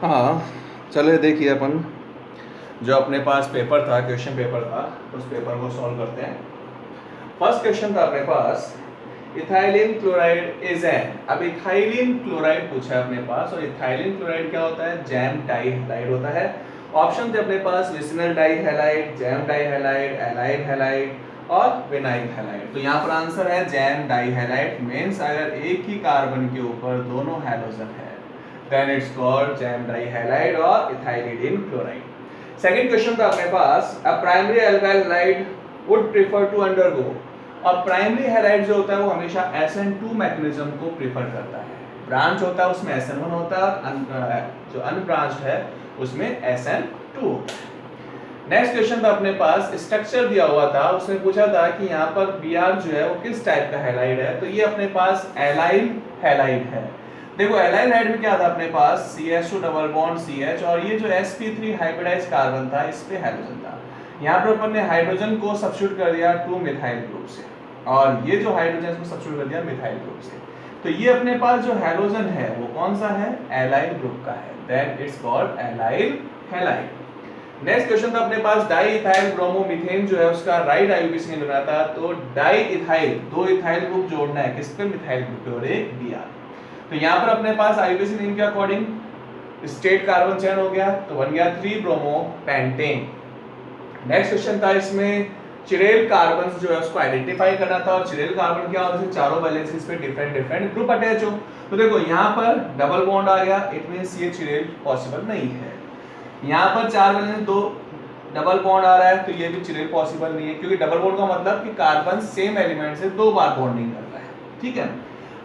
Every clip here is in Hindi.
हाँ, चले देखिए अपन जो अपने पास पेपर था, क्वेश्चन पेपर था, उस पेपर को सॉल्व करते हैं। फर्स्ट क्वेश्चन था अपने पास, इथाइलिन क्लोराइड इज एन। अब इथाइलिन क्लोराइड पूछा है अपने पास, और इथाइलिन क्लोराइड क्या होता है? जैम डाइहैलाइड होता है। ऑप्शन थे अपने पास विसिनल डाइहैलाइड, जैम डाइहैलाइड, एलाइल हैलाइड और विनाइल हैलाइड। तो यहाँ पर आंसर है जैम डाइहैलाइड। मींस अगर एक ही कार्बन के ऊपर दोनों हैलोजन है then it's called jam dihydride और इथाइलिन क्लोराइड। सेकंड क्वेश्चन था अपने पास, a primary alkyl halide would prefer to undergo। और प्राइमरी हैलाइड जो होता है वो हमेशा SN2 मैकेनिज्म को प्रेफर करता है। ब्रांच होता है उसमें SN1 होता है, जो अनब्रांच्ड है उसमें SN2। नेक्स्ट क्वेश्चन था अपने पास, स्ट्रक्चर दिया हुआ था, उसमें पूछा था कि यहाँ पर Br जो है वो किस टाइप का हैलाइड है। तो ये अपने पास एलाइल हैलाइड है। देखो एलाइल हैलाइड में क्या था अपने पास, CH2 डबल बॉन्ड CH, और ये जो sp3 हाइब्रिडाइज्ड कार्बन था इस पे हाइड्रोजन था। यहाँ पर अपन ने हाइड्रोजन को सब्स्टिट्यूट कर दिया 2 मिथाइल ग्रुप से, और ये जो हाइड्रोजन इसको सब्स्टिट्यूट कर दिया मिथाइल ग्रुप से। तो ये अपने पास जो हाइड्रोजन है वो कौन सा है? एलाइल ग्रुप का है, then it's called allyl halide. Next question था अपने पास, डाई इथाइल ब्रोमोमीथेन जो है उसका राइट आईयूपीएसी लेना था। तो डाई इथाइल, दो इथाइल ग्रुप जोड़ना है किस पे? मिथाइल ग्रुप पे, और एक Br। तो यहाँ पर अपने पास आईयूपीएसी नेम के अकॉर्डिंग स्टेट कार्बन चयन हो गया, तो बन गया 3 ब्रोमो पेंटेन। नेक्स्ट क्वेश्चन था इसमें, चिरेल कार्बन जो है उसको आइडेंटिफाई करना था, और चिरेल कार्बन क्या होता है? चारों वैलेंसीज पे डिफरेंट डिफरेंट ग्रुप अटैच हो। तो देखो यहाँ पर डबल बॉन्ड आ गया, इट मींस ये चिरेल पॉसिबल नहीं है। यहाँ पर 4 वैलेंस 2 डबल बॉन्ड आ रहा है, तो ये भी चिरेल पॉसिबल नहीं है, क्योंकि डबल बॉन्ड का मतलब कि कार्बन सेम एलिमेंट से 2 बार बॉन्डिंग कर रहा है। ठीक है,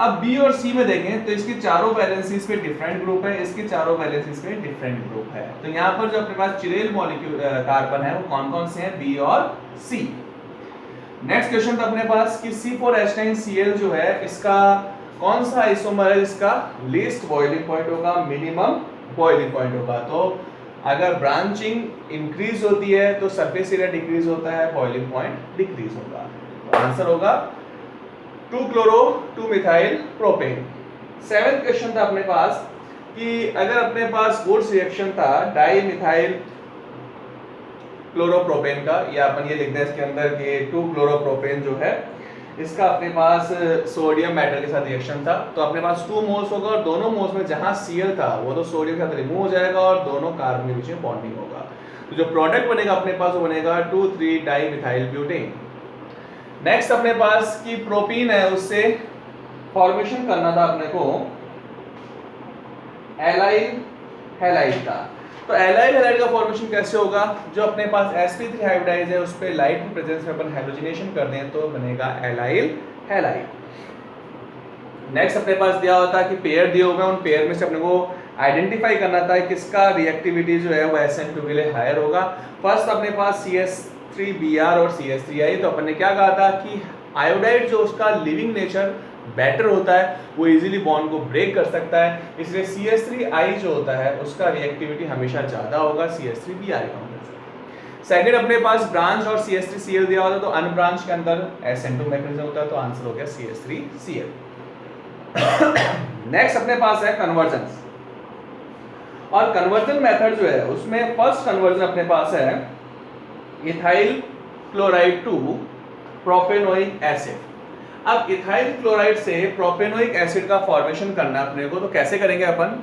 अब बी और सी में देखें तो इसके चारों वैलेंसीज पे डिफरेंट ग्रुप है, इसके चारों वैलेंसीज पे डिफरेंट ग्रुप है। तो यहाँ पर जो अपने पास चिरेल मॉलिक्यूल कार्बन है वो कौन कौन से हैं? बी और सी। नेक्स्ट क्वेश्चन था अपने पास कि C4H9Cl जो है इसका कौन सा आइसोमर है जिसका लीस्ट बॉइलिंग पॉइंट होगा, मिनिमम बॉइलिंग पॉइंट होगा। तो अगर ब्रांचिंग इंक्रीज होती है तो सरफेस एरिया डिक्रीज होता है, बॉइलिंग पॉइंट डिक्रीज होगा। तो आंसर होगा 2-क्लोरो 2-मिथाइल प्रोपेन। सेवेंथ क्वेश्चन था अपने पास कि अगर अपने पास वुड्स रिएक्शन था डाई मिथाइल क्लोरोप्रोपेन का, या अपन ये लिखते हैं इसके अंदर कि 2-क्लोरोप्रोपेन जो है इसका अपने पास सोडियम मेटल के साथ रिएक्शन था, तो अपने पास 2 मोल्स होगा, और दोनों मोल्स में जहां Cl था वो तो सोडियम के साथ रिमूव हो जाएगा और दोनों कार्बन के बीच में बॉन्डिंग होगा। तो जो प्रोडक्ट बनेगा अपने पास वो बनेगा 2,3 डाइमिथाइल ब्यूटेन। नेक्स्ट अपने पास की प्रोपीन है, उससे फॉर्मेशन करना था अपने को एलाइल हैलाइड का। तो एलाइल हैलाइड का फॉर्मेशन कैसे होगा? जो अपने पास sp3 हाइब्रिडाइज है उस पे लाइट की प्रेजेंस में अपन हैलोजिनेशन कर दें तो बनेगा एलाइल हैलाइड। नेक्स्ट अपने पास दिया होता है कि पेयर दिए हुए हैं, उन पेयर में से अपने को आइडेंटिफाई करना था किसका रिएक्टिविटी जो है वो SN2 के लिए हायर होगा। फर्स्ट अपने पास CH3Br और CH3I। तो अपन ने क्या कहा था कि आयोडाइड जो उसका लिविंग नेचर बेटर होता है, वो इजीली बॉन्ड को ब्रेक कर सकता है, इसलिए CH3I जो होता है उसका रिएक्टिविटी हमेशा ज्यादा होगा CH3Br कंपेयर। सेकंड अपने पास ब्रांच और CH3Cl दिया होता है, तो अनब्रांच के अंदर SN2 मैकेनिज्म होता है, तो आंसर हो गया CH3Cl। नेक्स्ट अपने पास है कन्वर्जन, और कन्वर्जन मेथड जो है उसमें फर्स्ट कन्वर्जन अपने पास है ethyl chloride to propanoic acid. अब इथाइल क्लोराइड से प्रोपेनोइक एसिड का फॉर्मेशन करना है अपने को, तो कैसे करेंगे अपन?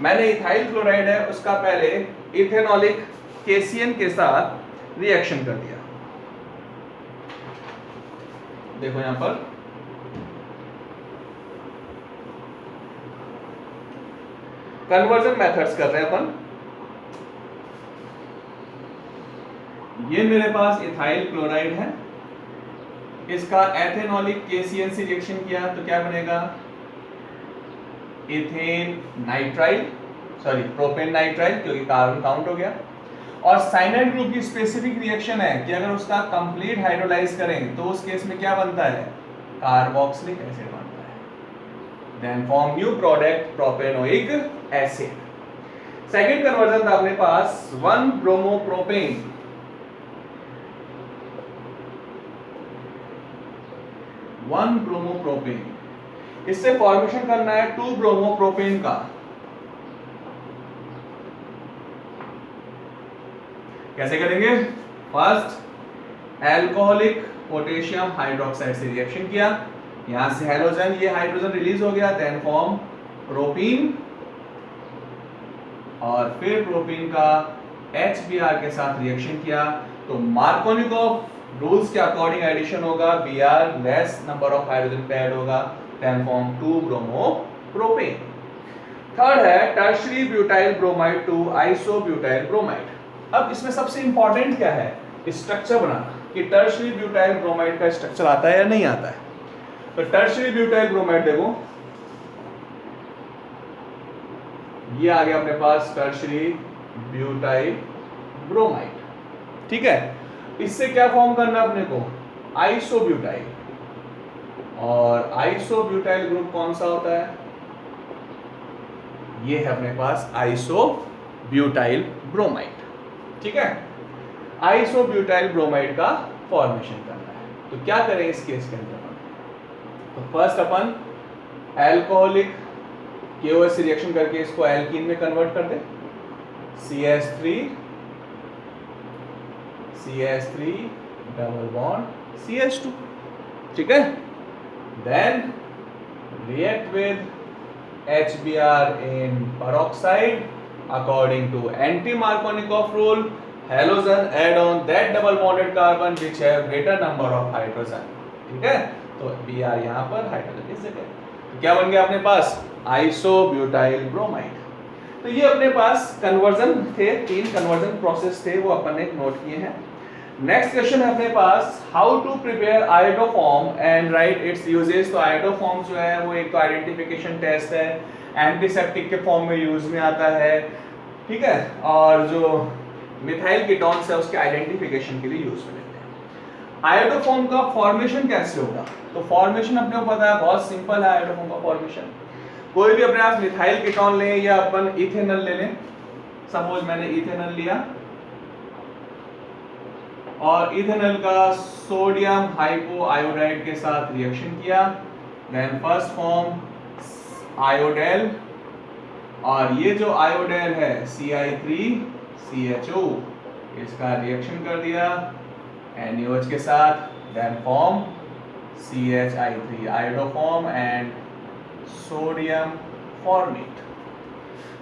मैंने इथाइल क्लोराइड है उसका पहले इथेनॉलिक KCN के साथ रिएक्शन कर दिया। देखो यहां पर कन्वर्जन मेथड्स कर रहे हैं अपन। ये मेरे पास इथाइल क्लोराइड है, इसका एथेनॉलिक KCN से रिएक्शन किया तो क्या बनेगा? Ethane nitrile, sorry propane nitrile, क्योंकि कार्बन काउंट हो गया। और साइनाइड ग्रुप की स्पेसिफिक रिएक्शन है कि अगर उसका कंप्लीट हाइड्रोलाइज करें तो उस केस में क्या बनता है? कार्बोक्सिलिक एसिड बनता है, then form new product propanoic acid. Second conversion था अपने पास 1-ब्रोमोप्रोपेन। 1-ब्रोमोप्रोपेन, इससे फॉर्मेशन करना है 2-ब्रोमोप्रोपेन का। कैसे करेंगे? फर्स्ट एल्कोहलिक पोटेशियम हाइड्रोक्साइड से रिएक्शन किया, यहां से हैलोजन, ये हाइड्रोजन रिलीज हो गया, देन फॉर्म प्रोपीन, और फिर प्रोपीन का HBr के साथ रिएक्शन किया तो मार्कोनिकॉफ रूल्स के अकॉर्डिंग एडिशन होगा, Br less number of hydrogen पे ऐड होगा, then form 2 bromo propane. Third है tertiary butyl bromide to isobutyl bromide. अब इसमें सबसे इंपॉर्टेंट क्या है? स्ट्रक्चर बनाना, कि टर्शियरी ब्यूटाइल ब्रोमाइड का स्ट्रक्चर आता है या नहीं आता है। तो टर्शियरी ब्यूटाइल ब्रोमाइड देखो, ये आ गया अपने पास टर्शियरी ब्यूटाइल ब्रोमाइड, ठीक है। इससे क्या फॉर्म करना अपने को? आइसोब्यूटाइल, और आइसोब्यूटाइल ग्रुप कौन सा होता है? ये है अपने पास आइसोब्यूटाइल ब्रोमाइड, ठीक है। आइसोब्यूटाइल ब्रोमाइड का फॉर्मेशन करना है, तो क्या करें इस केस के अंदर? तो फर्स्ट अपन एल्कोहलिक KOH से रिएक्शन करके इसको एल्कीन में कन्वर्ट कर दे, CH3 डबल बॉन्ड CH2, ठीक है। Then react with HBr in peroxide according to anti-Markovnikov rule, halogen add on that double bonded carbon which have greater number of hydrogen, ठीक है। तो Br यहाँ पर हाइड्रोजन की जगह, तो क्या बन गया अपने पास? Isobutyl bromide. तो ये अपने पास कन्वर्जन थे, 3 कन्वर्जन प्रोसेस थे, वो अपन ने नोट किए हैं। नेक्स्ट क्वेश्चन है अपने पास, how to prepare iodoform and write its uses. तो आयोडोफॉर्म जो है वो एक तो आइडेंटिफिकेशन टेस्ट है, एंटीसेप्टिक के फॉर्म में यूज में आता है, ठीक है, और जो मिथाइल कीटोन्स है उसके आइडेंटिफिकेशन के लिए यूज में लेते हैं। आयोडोफॉर्म का फॉर्मेशन कैसे होगा? तो फॉर्मेशन अपने को पता है, बहुत सिंपल है आयोडोफॉर्म का फॉर्मेशन। कोई भी अपने पास मिथाइल कीटोन ले या अपन इथेनॉल ले लें, सपोज मैंने इथेनॉल लिया और इथेनॉल का सोडियम हाइपोआयोडाइड के साथ रिएक्शन किया, देन फर्स्ट फॉर्म आयोडेल, और ये जो आयोडेल है Ci3CHO, इसका रिएक्शन कर दिया NaOH के साथ, then form CHI3 iodoform and sodium formate.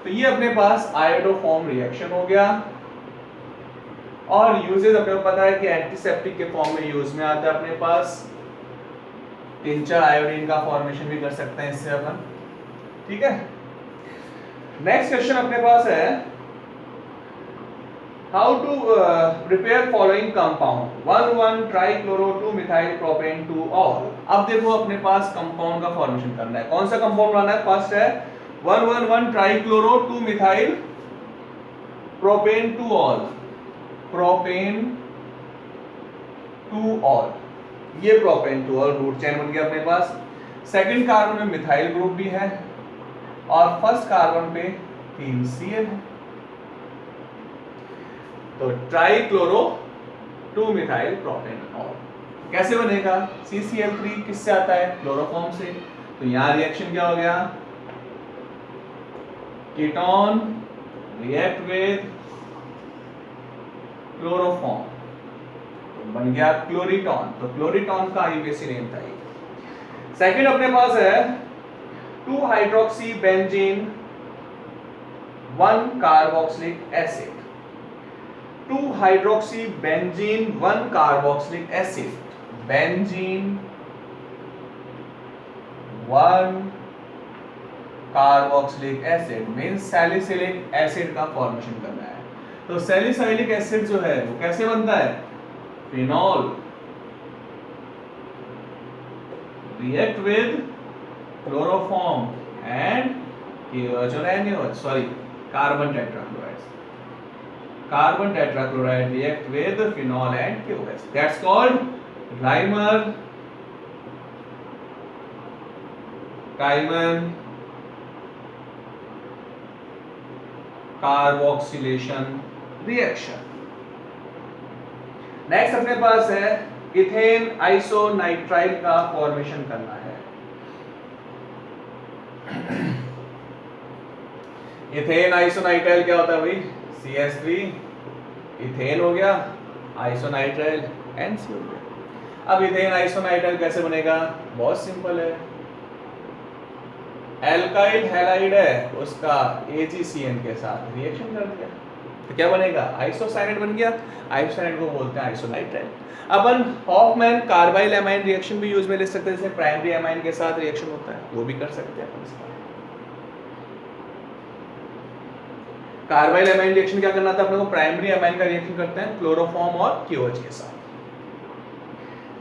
तो ये अपने पास आयोडोफॉर्म रिएक्शन हो गया, और यूजेस अपने को पता है कि एंटीसेप्टिक के फॉर्म में यूज में आता है अपने पास, टिंचर आयोडीन का फॉर्मेशन भी कर सकते हैं इससे अपन, ठीक है। नेक्स्ट क्वेश्चन अपने पास है, how to prepare following compound 1,1 trichloro 2 methyl propane 2 ol. अब देखो अपने पास कंपाउंड का फॉर्मेशन करना है, कौन सा कंपाउंड बनाना है? फर्स्ट है 1,1 trichloro 2 methyl propane 2 all, propane 2 all, ये प्रोपेन 2 ऑल रूट चेन बन गया अपने पास। सेकंड कार्बन में मिथाइल ग्रुप भी है, और फर्स्ट कार्बन पे 3 Cl है, तो ट्राइक्लोरो 2 मिथाइल प्रोपेन ऑल कैसे बनेगा? CCl3 किससे आता है? क्लोरोफॉर्म से। तो यहां रिएक्शन क्या हो गया? कीटोन रिएक्ट विद क्लोरोफॉर्म, तो बन गया क्लोरीटॉन, तो क्लोरीटॉन का यूपीएससी नेम था ये। सेकंड अपने पास है 2 hydroxy benzene 1 carboxylic acid, 2 hydroxy benzene 1 carboxylic acid, benzene 1 carboxylic acid means salicylic acid का फॉर्मेशन करना है। तो सैलिसिलिक एसिड जो है वो कैसे बनता है? Phenol react with chloroform and carbon tetrachloride react with phenol and KOH. That's called Reimann carboxylation reaction. Next अपने पास है इथेन आइसोनाइट्राइल का फॉर्मेशन करना है। इथेन आइसोनाइट्राइल क्या होता है भाई? CH3 इथेन हो गया, आइसोनाइट्राइल NC हो गया। अब इथेन आइसोनाइट्राइल कैसे बनेगा? बहुत सिंपल है, एल्काइल हैलाइड है, उसका AgCN के साथ रिएक्शन कर दिया तो क्या बनेगा? आइसोसाइनेट बन गया। आइसोसाइनेट को बोलते हैं आइसोनाइट्राइल। अपन हॉफमैन कार्बाइल एमाइन रिएक्शन भी यूज में ले सकते हैं, जैसे प्राइमरी एमाइन के साथ रिएक्शन होता है वो भी कर सकते हैं अपन इसका। कार्बाइल एमाइन रिएक्शन क्या करना था अपने को? प्राइमरी एमाइन का रिएक्शन करते हैं क्लोरोफॉर्म और KOH के साथ।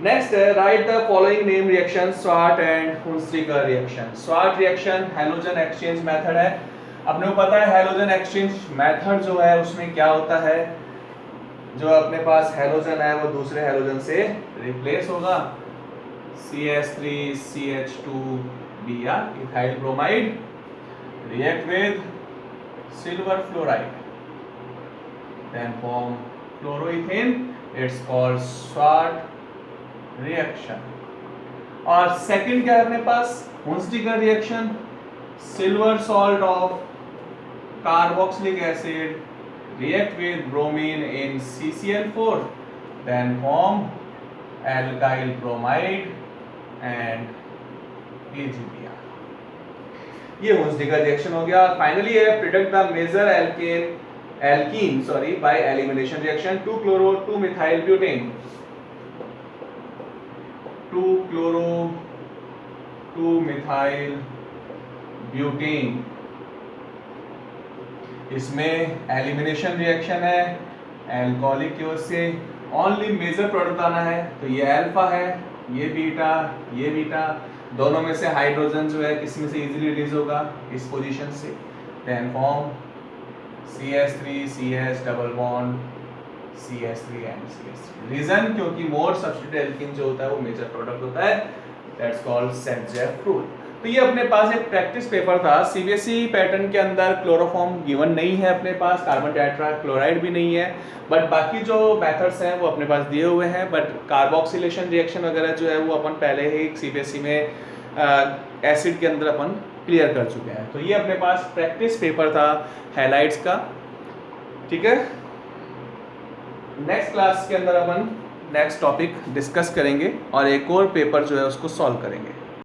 नेक्स्ट है write the following name reaction Swarts and Hunsdiecker reaction. Swarts reaction halogen exchange method है। अपने को पता है हैलोजन एक्सचेंज मेथड जो है उसमें क्या होता है, जो अपने पास हैलोजन है वो दूसरे हैलोजन से रिप्लेस होगा, CH3CH2Br ethyl bromide react with silver fluoride then form chloroethane, it's called Swart reaction। और सेकंड क्या है अपने पास? Hunsdiecker reaction, silver salt of carboxylic acid react with bromine in CCl4 then form alkyl bromide and AgBr। ये हुंस्टिकर रिएक्शन हो गया। फाइनली है product the major alkene by elimination reaction 2-chloro 2-methyl butane 2-chloro 2-methyl butane। इसमें एलिमिनेशन रिएक्शन है एल्कोहलिक की ओर से, ओनली मेजर प्रोडक्ट आना है तो ये अल्फा है, ये बीटा, दोनों में से हाइड्रोजन जो है किसी में से इजीली रिलीज होगा इस पोजीशन से, then form CH3 CH double bond CH3 and CH3। Reason क्योंकि मोर सब्स्टिट्यूट एल्कीन जो होता है वो मेजर प्रोडक्ट होता है, दैट्स कॉल्ड सेंजेफ रूल। तो ये अपने पास एक प्रैक्टिस पेपर था। CBSE पैटर्न के अंदर क्लोरोफॉर्म गिवन नहीं है अपने पास, कार्बन टेट्रा क्लोराइड भी नहीं है, बट बाकी जो मेथड्स हैं वो अपने पास दिए हुए हैं। बट कार्बोक्सिलेशन रिएक्शन वगैरह जो है वो अपन पहले ही CBSE में एसिड के अंदर अपन क्लियर कर चुके हैं। तो ये अपने पास प्रैक्टिस पेपर था हैलाइड्स का, ठीक है। नेक्स्ट क्लास के अंदर अपन नेक्स्ट टॉपिक डिस्कस करेंगे और एक और पेपर जो है उसको सॉल्व करेंगे।